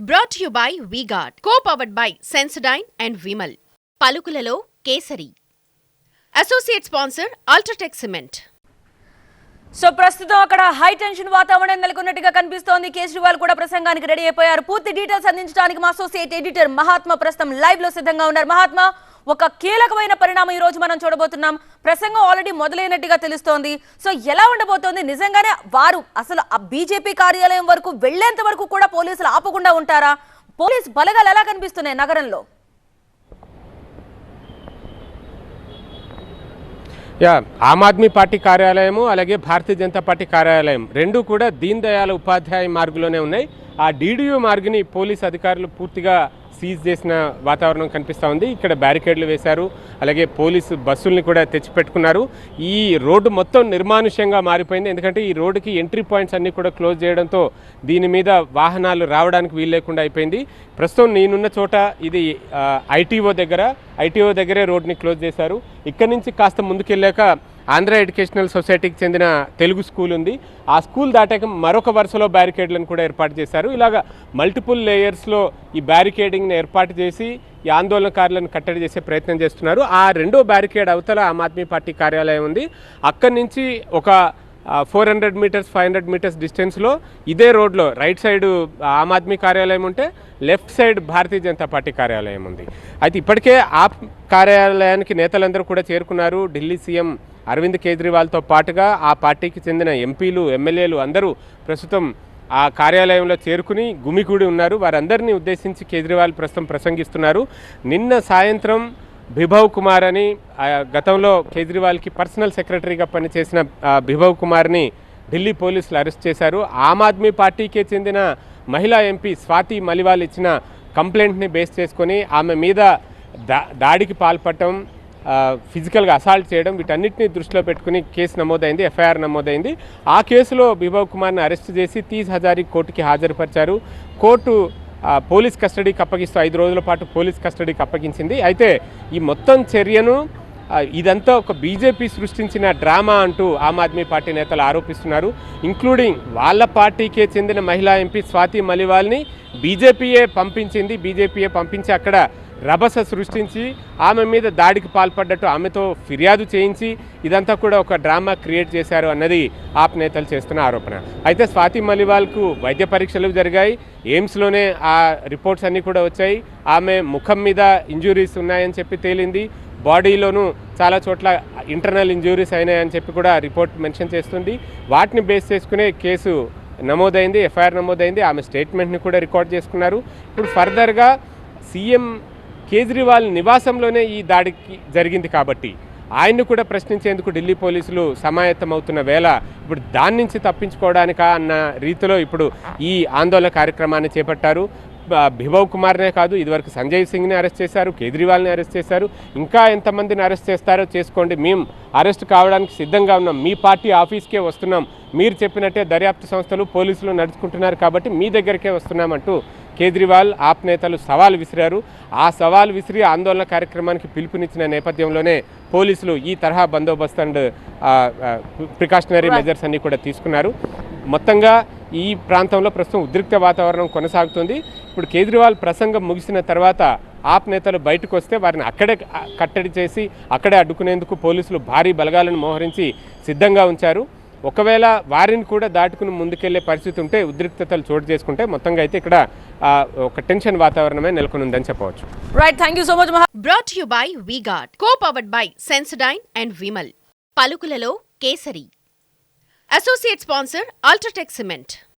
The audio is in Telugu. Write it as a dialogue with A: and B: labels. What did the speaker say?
A: Brought to you by V-Guard, co-powered by Sensodyne and Vimal. పలుకులలో Kesari. Associate sponsor UltraTech cement.
B: So ప్రస్తుతం అక్కడ హై టెన్షన్ వాతావరణం నెలకొన్నట్టుగా కనిపిస్తోంది. కేజ్రీవాల్ కూడా ప్రసంగానికి రెడీ అయిపోయారు. పూర్తి డీటెయిల్స్ అందించడానికి మా అసోసియేట్ ఎడిటర్ మహాత్మా ప్రస్తుతం లైవ్ లో సిద్ధంగా ఉన్నారు. మహాత్మా, ఒక కీలకమైన పరిణామం ఈ రోజు మనం చూడబోతున్నాం. ప్రసంగం ఆల్రెడీ మొదలైనట్టుగా తెలుస్తోంది. సో ఎలా ఉండబోతోంది? నిజంగానే వారు అసలు ఆ బీజేపీ కార్యాలయం వరకు వెళ్లేంత వరకు కూడా పోలీసులు ఆపకుండా ఉంటారా? పోలీస్ బలగాలు ఎలా కనిపిస్తున్నాయి నగరంలో?
C: ఆమ్ ఆద్మీ పార్టీ కార్యాలయము అలాగే భారతీయ జనతా పార్టీ కార్యాలయం రెండు కూడా దీన్ దయాళ్ ఉపాధ్యాయ మార్గులోనే ఉన్నాయి. ఆ డీడీయూ మార్గుని పోలీస్ అధికారులు పూర్తిగా సీజ్ చేసిన వాతావరణం కనిపిస్తూ ఉంది. ఇక్కడ బ్యారికేడ్లు వేశారు, అలాగే పోలీసు బస్సుల్ని కూడా తెచ్చిపెట్టుకున్నారు. ఈ రోడ్డు మొత్తం నిర్మానుష్యంగా మారిపోయింది. ఎందుకంటే ఈ రోడ్డుకి ఎంట్రీ పాయింట్స్ అన్నీ కూడా క్లోజ్ చేయడంతో దీని మీద వాహనాలు రావడానికి వీలు లేకుండా అయిపోయింది. ప్రస్తుతం నేనున్న చోట ఇది ఐటీఓ దగ్గరే రోడ్ని క్లోజ్ చేశారు. ఇక్కడి నుంచి కాస్త ముందుకెళ్ళాక ఆంధ్ర ఎడ్యుకేషనల్ సొసైటీకి చెందిన తెలుగు స్కూల్ ఉంది. ఆ స్కూల్ దాటాక మరొక వరుసలో బ్యారికేడ్లను కూడా ఏర్పాటు చేశారు. ఇలాగ మల్టిపుల్ లేయర్స్లో ఈ బ్యారికేడింగ్ని ఏర్పాటు చేసి ఈ ఆందోళనకారులను కట్టడి చేసే ప్రయత్నం చేస్తున్నారు. ఆ రెండో బ్యారికేడ్ అవతల ఆమ్ ఆద్మీ పార్టీ కార్యాలయం ఉంది. అక్కడి నుంచి ఒక 400 మీటర్స్ 500 మీటర్స్ డిస్టెన్స్లో ఇదే రోడ్లో రైట్ సైడ్ ఆమ్ ఆద్మీ కార్యాలయం ఉంటే left side Bharatiya Janata party కార్యాలయం ఉంది. అయితే ఇప్పటికే ఆ కార్యాలయానికి నేతలందరూ కూడా చేరుకున్నారు. ఢిల్లీ సీఎం అరవింద్ కేజ్రీవాల్తో పాటుగా ఆ పార్టీకి చెందిన ఎంపీలు ఎమ్మెల్యేలు అందరూ ప్రస్తుతం ఆ కార్యాలయంలో చేరుకుని గుమికూడి ఉన్నారు. వారందరినీ ఉద్దేశించి కేజ్రీవాల్ ప్రస్తుతం ప్రసంగిస్తున్నారు. నిన్న సాయంత్రం బిభవ్ కుమార్ అని గతంలో కేజ్రీవాల్కి పర్సనల్ సెక్రటరీగా పనిచేసిన బిభవ్ కుమార్ని ఢిల్లీ పోలీసులు అరెస్ట్ చేశారు. ఆమ్ ఆద్మీ పార్టీకే చెందిన మహిళా ఎంపీ స్వాతి మలివాల్ ఇచ్చిన కంప్లైంట్ని బేస్ చేసుకొని ఆమె మీద దాడికి పాల్పడటం, ఫిజికల్గా అసాల్ట్ చేయడం, వీటన్నిటిని దృష్టిలో పెట్టుకుని కేసు నమోదైంది, ఎఫ్ఐఆర్ నమోదైంది. ఆ కేసులో బిభవ్ కుమార్ని అరెస్ట్ చేసి 30 హజారీ కోర్టుకి హాజరుపరిచారు. కోర్టు పోలీస్ కస్టడీకి అప్పగిస్తూ 5 రోజుల పాటు పోలీస్ కస్టడీకి అప్పగించింది. అయితే ఈ మొత్తం చర్యను ఇదంతా ఒక బీజేపీ సృష్టించిన డ్రామా అంటూ ఆమ్ ఆద్మీ పార్టీ నేతలు ఆరోపిస్తున్నారు. ఇంక్లూడింగ్ వాళ్ళ పార్టీకే చెందిన మహిళా ఎంపీ స్వాతి మలివాల్ని బీజేపీయే పంపించి అక్కడ రభస సృష్టించి ఆమె మీద దాడికి పాల్పడ్డట్టు ఆమెతో ఫిర్యాదు చేయించి ఇదంతా కూడా ఒక డ్రామా క్రియేట్ చేశారు అన్నది ఆప్ నేతలు చేస్తున్న ఆరోపణ. అయితే స్వాతి మలివాల్కు వైద్య పరీక్షలు జరిగాయి. ఎయిమ్స్లోనే ఆ రిపోర్ట్స్ అన్నీ కూడా వచ్చాయి. ఆమె ముఖం మీద ఇంజురీస్ ఉన్నాయని చెప్పి తేలింది. బాడీలోనూ చాలా చోట్ల ఇంటర్నల్ ఇంజురీస్ అయినాయని చెప్పి కూడా రిపోర్ట్ మెన్షన్ చేస్తుంది. వాటిని బేస్ చేసుకునే కేసు నమోదైంది, ఎఫ్ఐఆర్ నమోదైంది. ఆమె స్టేట్మెంట్ని కూడా రికార్డ్ చేసుకున్నారు. ఇప్పుడు ఫర్దర్గా సీఎం కేజ్రీవాల్ నివాసంలోనే ఈ దాడికి జరిగింది కాబట్టి ఆయన్ని కూడా ప్రశ్నించేందుకు ఢిల్లీ పోలీసులు సమాయత్తమవుతున్న వేళ ఇప్పుడు దాని నుంచి తప్పించుకోవడానికా అన్న రీతిలో ఇప్పుడు ఈ ఆందోళన కార్యక్రమాన్ని చేపట్టారు. బిభవ్ కుమార్నే కాదు, ఇదివరకు సంజయ్ సింగ్ని అరెస్ట్ చేశారు, కేజ్రీవాల్ని అరెస్ట్ చేశారు. ఇంకా ఎంతమందిని అరెస్ట్ చేస్తారో చేసుకోండి, మేము అరెస్ట్ కావడానికి సిద్ధంగా ఉన్నాం, మీ పార్టీ ఆఫీస్కే వస్తున్నాం, మీరు చెప్పినట్టే దర్యాప్తు సంస్థలు పోలీసులు నడుచుకుంటున్నారు కాబట్టి మీ దగ్గరికే వస్తున్నామంటూ కేజ్రీవాల్ ఆప్ నేతలు సవాల్ విసిరారు. ఆ సవాల్ విసిరి ఆందోళన కార్యక్రమానికి పిలుపునిచ్చిన నేపథ్యంలోనే పోలీసులు ఈ తరహా బందోబస్తు అండ్ ప్రికాషనరీ మెజర్స్ అన్నీ కూడా తీసుకున్నారు. మొత్తంగా ఈ ప్రాంతంలో ప్రస్తుతం ఉద్రిక్త వాతావరణం కొనసాగుతుంది. ఇప్పుడు కేజ్రీవాల్ ప్రసంగం ముగిసిన తర్వాత ఆప్ నేతలు బయటకు వస్తే వారిని అక్కడే కట్టడి చేసి అక్కడే అడ్డుకునేందుకు పోలీసులు భారీ బలగాలను మోహరించి సిద్ధంగా ఉంచారు. ఒకవేళ వారిని కూడా దాటుకుని ముందుకెళ్లే పరిస్థితి ఉంటే, ఉద్రిక్తతలు చోటు చేసుకుంటే మొత్తంగా అయితే ఇక్కడ ఒక టెన్షన్ వాతావరణమే నెలకొనుందని చెప్పవచ్చు.
B: Right, thank you so much.
A: Brought to you by V-Guard, co-powered by Sensodyne and Vimal. పలుకులలో Kesari. Associate sponsor UltraTech cement.